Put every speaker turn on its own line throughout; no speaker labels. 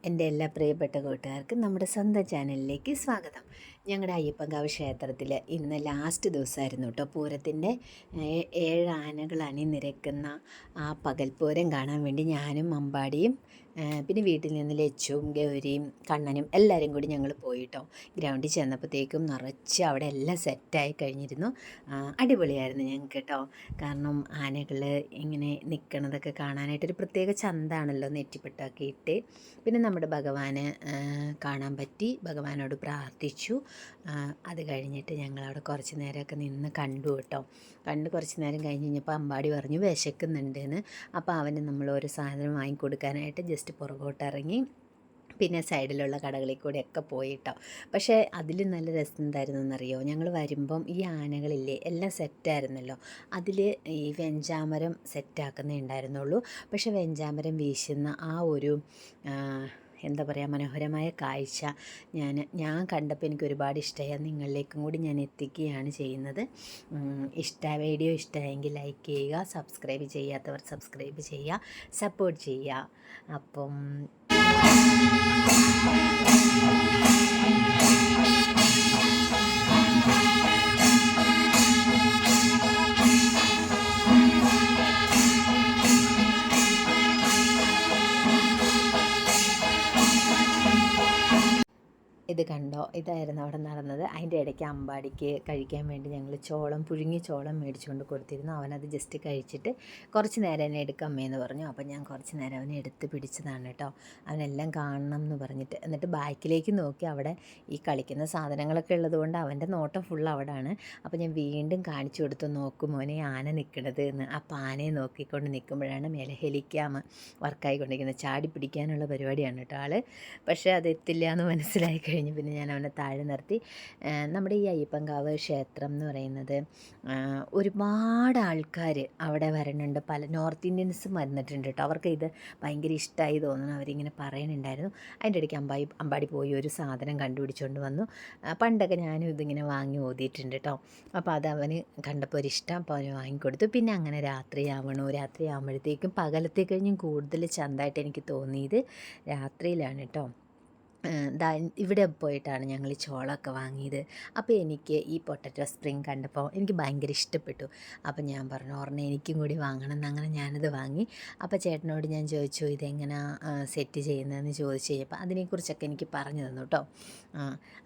എൻ്റെ എല്ലാ പ്രിയപ്പെട്ട കൂട്ടുകാർക്കും നമ്മുടെ സ്വന്തം ചാനലിലേക്ക് സ്വാഗതം. ഞങ്ങളുടെ അയ്യപ്പൻകാവ് ക്ഷേത്രത്തിൽ ഇന്ന് ലാസ്റ്റ് ദിവസമായിരുന്നു കേട്ടോ. പൂരത്തിൻ്റെ 7 ആനകൾ അണിനിരക്കുന്ന ആ പകൽപ്പൂരം കാണാൻ വേണ്ടി ഞാനും അമ്പാടിയും പിന്നെ വീട്ടിൽ നിന്ന് ലച്ചുവും ഗൗരിയും കണ്ണനും എല്ലാവരും കൂടി ഞങ്ങൾ പോയിട്ടോ. ഗ്രൗണ്ടിൽ ചെന്നപ്പോഴത്തേക്കും നിറച്ച് അവിടെ എല്ലാം സെറ്റായി കഴിഞ്ഞിരുന്നു. അടിപൊളിയായിരുന്നു ഞങ്ങൾക്ക് കേട്ടോ. കാരണം ആനകൾ ഇങ്ങനെ നിൽക്കണതൊക്കെ കാണാനായിട്ടൊരു പ്രത്യേക ചന്താണല്ലോ, നെറ്റിപ്പട്ടൊക്കെ ഇട്ട്. പിന്നെ നമ്മുടെ ഭഗവാനെ കാണാൻ പറ്റി, ഭഗവാനോട് പ്രാർത്ഥിച്ചു. അത് കഴിഞ്ഞിട്ട് ഞങ്ങളവിടെ കുറച്ച് നേരമൊക്കെ നിന്ന് കണ്ടു കേട്ടോ. കുറച്ച് നേരം കഴിഞ്ഞ് കഴിഞ്ഞപ്പോൾ അമ്പാടി പറഞ്ഞു വിശക്കുന്നുണ്ടെന്ന്. അപ്പോൾ അവന് നമ്മൾ ഒരു സാധനം വാങ്ങിക്കൊടുക്കാനായിട്ട് ജസ്റ്റ് പുറകോട്ടിറങ്ങി പിന്നെ സൈഡിലുള്ള കടകളിൽ കൂടെയൊക്കെ പോയിട്ടോ. പക്ഷേ അതിൽ നല്ല രസം എന്തായിരുന്നു എന്നറിയോ, ഞങ്ങൾ വരുമ്പം ഈ ആനകളില്ലേ എല്ലാം സെറ്റായിരുന്നല്ലോ. അതിൽ ഈ വെഞ്ചാമരം സെറ്റാക്കുന്നേ ഉണ്ടായിരുന്നുള്ളൂ. പക്ഷേ വെഞ്ചാമരം വീശുന്ന ആ ഒരു എന്താ പറയുക, മനോഹരമായ കാഴ്ച ഞാൻ കണ്ടപ്പോൾ എനിക്ക് ഒരുപാട് ഇഷ്ടമായി. നിങ്ങളിലേക്കും കൂടി ഞാൻ എത്തിക്കുകയാണ് ചെയ്യുന്നത്. വീഡിയോ ഇഷ്ടമായെങ്കിൽ ലൈക്ക് ചെയ്യുക, സബ്സ്ക്രൈബ് ചെയ്യാത്തവർ സബ്സ്ക്രൈബ് ചെയ്യുക, സപ്പോർട്ട് ചെയ്യുക. അപ്പം ഇത് കണ്ടോ, ഇതായിരുന്നു അവിടെ നടന്നത്. അതിൻ്റെ ഇടയ്ക്ക് അമ്പാടിക്ക് കഴിക്കാൻ വേണ്ടി ഞങ്ങൾ പുഴുങ്ങിയ ചോളം മേടിച്ചുകൊണ്ട് കൊടുത്തിരുന്നു. അവനത് ജസ്റ്റ് കഴിച്ചിട്ട് കുറച്ച് നേരം എന്നെ എടുക്കമ്മേന്ന് പറഞ്ഞു. അപ്പോൾ ഞാൻ കുറച്ച് നേരം അവനെ എടുത്ത് പിടിച്ചതാണ് കേട്ടോ. അവനെല്ലാം കാണണം എന്ന് പറഞ്ഞിട്ട്. എന്നിട്ട് ബാക്കിലേക്ക് നോക്കി അവിടെ ഈ കളിക്കുന്ന സാധനങ്ങളൊക്കെ ഉള്ളതുകൊണ്ട് അവൻ്റെ നോട്ടം ഫുൾ അവിടെയാണ്. അപ്പോൾ ഞാൻ വീണ്ടും കാണിച്ചു കൊടുത്തു, നോക്കും മോനെ ആന നിൽക്കണത് എന്ന്. അപ്പോൾ ആനയെ നോക്കിക്കൊണ്ട് നിൽക്കുമ്പോഴാണ് മേലെ ഹെലിക്യാമ് വർക്കായിക്കൊണ്ടിരിക്കുന്നത്. ചാടി പിടിക്കാനുള്ള പരിപാടിയാണ് കേട്ടോ ആൾ. പക്ഷേ അത് എത്തില്ല എന്ന് മനസ്സിലായി കഴിഞ്ഞു. പിന്നെ ഞാൻ അവനെ താഴെ നിർത്തി. നമ്മുടെ ഈ അയ്യപ്പൻകാവ് ക്ഷേത്രം എന്ന് പറയുന്നത് ഒരുപാട് ആൾക്കാർ അവിടെ വരുന്നുണ്ട്. പല നോർത്ത് ഇന്ത്യൻസും വന്നിട്ടുണ്ട് കേട്ടോ. അവർക്ക് ഇത് ഭയങ്കര ഇഷ്ടമായി തോന്നുന്നു, അവരിങ്ങനെ പറയുന്നുണ്ടായിരുന്നു. അതിൻ്റെ ഇടയ്ക്ക് അമ്പാടി പോയി ഒരു സാധനം കണ്ടുപിടിച്ചുകൊണ്ട് വന്നു. പണ്ടൊക്കെ ഞാനും ഇതിങ്ങനെ വാങ്ങി ഓതിയിട്ടുണ്ട് കേട്ടോ. അപ്പോൾ അത് അവന് കണ്ടപ്പോൾ ഒരിഷ്ടം, അപ്പോൾ അവന് വാങ്ങിക്കൊടുത്തു. പിന്നെ അങ്ങനെ രാത്രിയാകുമ്പോഴത്തേക്കും പകലത്തെ കഴിഞ്ഞും കൂടുതൽ ചന്തമായിട്ട് എനിക്ക് തോന്നിയത് രാത്രിയിലാണ് കേട്ടോ. ഇവിടെ പോയിട്ടാണ് ഞങ്ങൾ ഈ ചോളമൊക്കെ വാങ്ങിയത്. അപ്പോൾ എനിക്ക് ഈ പൊട്ടറ്റോ സ്പ്രിങ് കണ്ടപ്പോൾ എനിക്ക് ഭയങ്കര ഇഷ്ടപ്പെട്ടു. അപ്പോൾ ഞാൻ പറഞ്ഞു ഒരെണ്ണം എനിക്കും കൂടി വാങ്ങണം എന്ന്. അങ്ങനെ ഞാനത് വാങ്ങി. അപ്പോൾ ചേട്ടനോട് ഞാൻ ചോദിച്ചു ഇതെങ്ങനെ സെറ്റ് ചെയ്യുന്നതെന്ന് ചോദിച്ചു കഴിഞ്ഞപ്പോൾ അതിനെക്കുറിച്ചൊക്കെ എനിക്ക് പറഞ്ഞു തന്നു കേട്ടോ.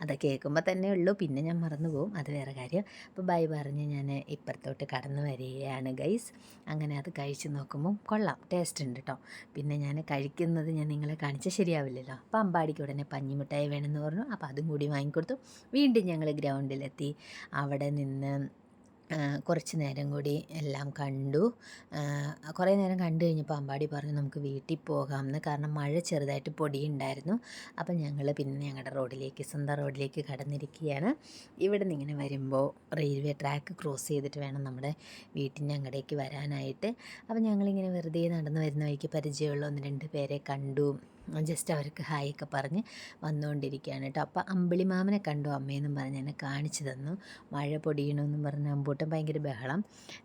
അതൊക്കെ കേൾക്കുമ്പോൾ തന്നെ ഉള്ളൂ, പിന്നെ ഞാൻ മറന്നു പോകും, അത് വേറെ കാര്യം. അപ്പോൾ ബൈ പറഞ്ഞ് ഞാൻ ഇപ്പുറത്തോട്ട് കടന്നു വരികയാണ് ഗൈസ്. അങ്ങനെ അത് കഴിച്ച് നോക്കുമ്പോൾ കൊള്ളാം, ടേസ്റ്റ് ഉണ്ട് കേട്ടോ. പിന്നെ ഞാൻ കഴിക്കുന്നത് ഞാൻ നിങ്ങളെ കാണിച്ചാൽ ശരിയാവില്ലല്ലോ. അപ്പോൾ അമ്പാടിക്ക് ഉടനെ പഞ്ഞിമിഠായി വേണമെന്ന് പറഞ്ഞു. അപ്പോൾ അതും കൂടി വാങ്ങിക്കൊടുത്തു. വീണ്ടും ഞങ്ങൾ ഗ്രൗണ്ടിലെത്തി. അവിടെ നിന്ന് കുറച്ച് നേരം കൂടി എല്ലാം കണ്ടു. കുറേ നേരം കണ്ടു കഴിഞ്ഞപ്പോൾ അമ്പാടി പറഞ്ഞു നമുക്ക് വീട്ടിൽ പോകാമെന്ന്. കാരണം മഴ ചെറുതായിട്ട് പൊടിയുണ്ടായിരുന്നു. അപ്പം ഞങ്ങൾ പിന്നെ ഞങ്ങളുടെ സ്വന്തം റോഡിലേക്ക് കടന്നിരിക്കുകയാണ്. ഇവിടെ നിന്ന് ഇങ്ങനെ വരുമ്പോൾ റെയിൽവേ ട്രാക്ക് ക്രോസ് ചെയ്തിട്ട് വേണം നമ്മുടെ വീട്ടിൻ്റെ അങ്ങടേക്ക് വരാനായിട്ട്. അപ്പം ഞങ്ങളിങ്ങനെ വെറുതെ നടന്നു വരുന്ന വഴിക്ക് പരിചയമുള്ള 1-2 പേരെ കണ്ടു. ജസ്റ്റ് അവർക്ക് ഹായ് ഒക്കെ പറഞ്ഞ് വന്നുകൊണ്ടിരിക്കുകയാണ് കേട്ടോ. അപ്പോൾ അമ്പിളിമാമനെ കണ്ടു അമ്മയെന്നും പറഞ്ഞ് എന്നെ കാണിച്ചു തന്നു. മഴ പൊടിയണമെന്നും പറഞ്ഞ് അമ്പൂട്ടൻ ഭയങ്കര ബഹളം.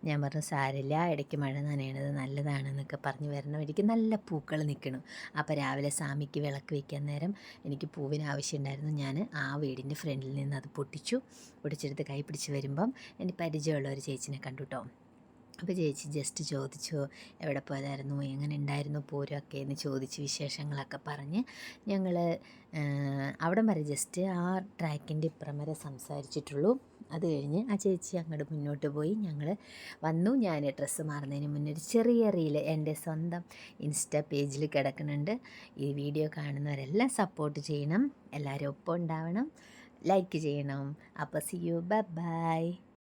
ഞാൻ പറഞ്ഞു സാരില്ല, ഇടയ്ക്ക് മഴ നനയണത് നല്ലതാണെന്നൊക്കെ പറഞ്ഞ് വരുന്ന വഴിക്ക് നല്ല പൂക്കൾ നിൽക്കണം. അപ്പോൾ രാവിലെ സ്വാമിക്ക് വിളക്ക് വയ്ക്കാൻ നേരം എനിക്ക് പൂവിന് ആവശ്യമുണ്ടായിരുന്നു. ഞാൻ ആ വീടിൻ്റെ ഫ്രണ്ടിൽ നിന്ന് അത് പൊട്ടിച്ചെടുത്ത് കൈ പിടിച്ച് വരുമ്പം എനിക്ക് പരിചയമുള്ള ഒരു ചേച്ചിനെ കണ്ടു കേട്ടോ. അപ്പോൾ ചേച്ചി ജസ്റ്റ് ചോദിച്ചു എവിടെ പോയതായിരുന്നു, എങ്ങനെ ഉണ്ടായിരുന്നു പൂരമൊക്കെ എന്ന് ചോദിച്ച് വിശേഷങ്ങളൊക്കെ പറഞ്ഞ് ഞങ്ങൾ അവിടം വരെ ജസ്റ്റ് ആ ട്രാക്കിൻ്റെ ഇപ്പുറം വരെ സംസാരിച്ചിട്ടുള്ളൂ. അത് കഴിഞ്ഞ് ആ ചേച്ചി അങ്ങോട്ട് മുന്നോട്ട് പോയി. ഞങ്ങൾ വന്നു. ഞാൻ ഡ്രസ്സ് മാറുന്നതിന് മുന്നേ ഒരു ചെറിയ റീൽ എൻ്റെ സ്വന്തം ഇൻസ്റ്റാ പേജിൽ കിടക്കുന്നുണ്ട്. ഈ വീഡിയോ കാണുന്നവരെല്ലാം സപ്പോർട്ട് ചെയ്യണം, എല്ലാവരും ഒപ്പം ഉണ്ടാവണം, ലൈക്ക് ചെയ്യണം. അപ്പോൾ സീ യു, ബൈ ബൈ.